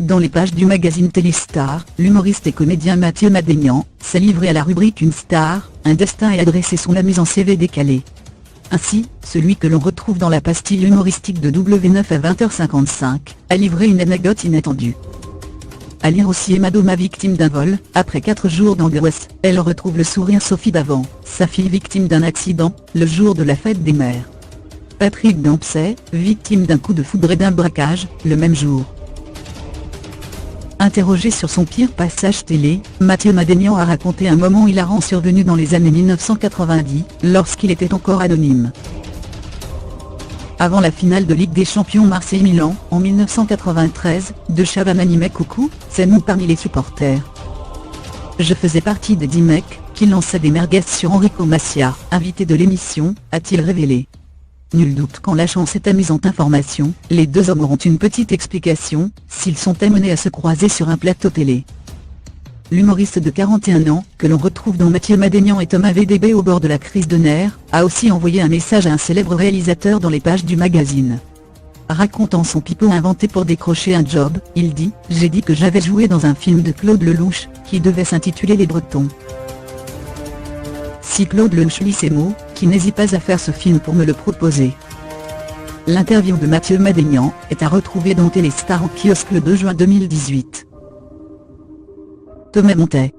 dans les pages du magazine Téléstar, l'humoriste et comédien Mathieu Madénian s'est livré à la rubrique Une star, un destin et a dressé son amusant en CV décalé. Ainsi, celui que l'on retrouve dans la pastille humoristique de W9 à 20h55, a livré une anecdote inattendue. À lire aussi Emma Doma victime d'un vol, après 4 jours d'angoisse, elle retrouve le sourire Sophie Davant, sa fille victime d'un accident, le jour de la fête des mères. Patrick Dempsey, victime d'un coup de foudre et d'un braquage, le même jour. Interrogé sur son pire passage télé, Mathieu Madénian a raconté un moment hilarant survenu dans les années 1990, lorsqu'il était encore anonyme. Avant la finale de Ligue des Champions Marseille-Milan, en 1993, De Chavannes animait Coucou, c'est nous parmi les supporters. Je faisais partie des 10 mecs qui lançaient des merguez sur Enrico Macià, invité de l'émission, a-t-il révélé. Nul doute qu'en lâchant cette amusante information, les deux hommes auront une petite explication, s'ils sont amenés à se croiser sur un plateau télé. L'humoriste de 41 ans, que l'on retrouve dans Mathieu Madénian et Thomas VDB au bord de la crise de nerfs, a aussi envoyé un message à un célèbre réalisateur dans les pages du magazine. Racontant son pipeau inventé pour décrocher un job, il dit « J'ai dit que j'avais joué dans un film de Claude Lelouch, qui devait s'intituler Les Bretons. Si Claude Lelouch lit ces mots, qui n'hésite pas à faire ce film pour me le proposer. » L'interview de Mathieu Madénian est à retrouver dans Téléstar en kiosque le 2 juin 2018. Thomas Montet.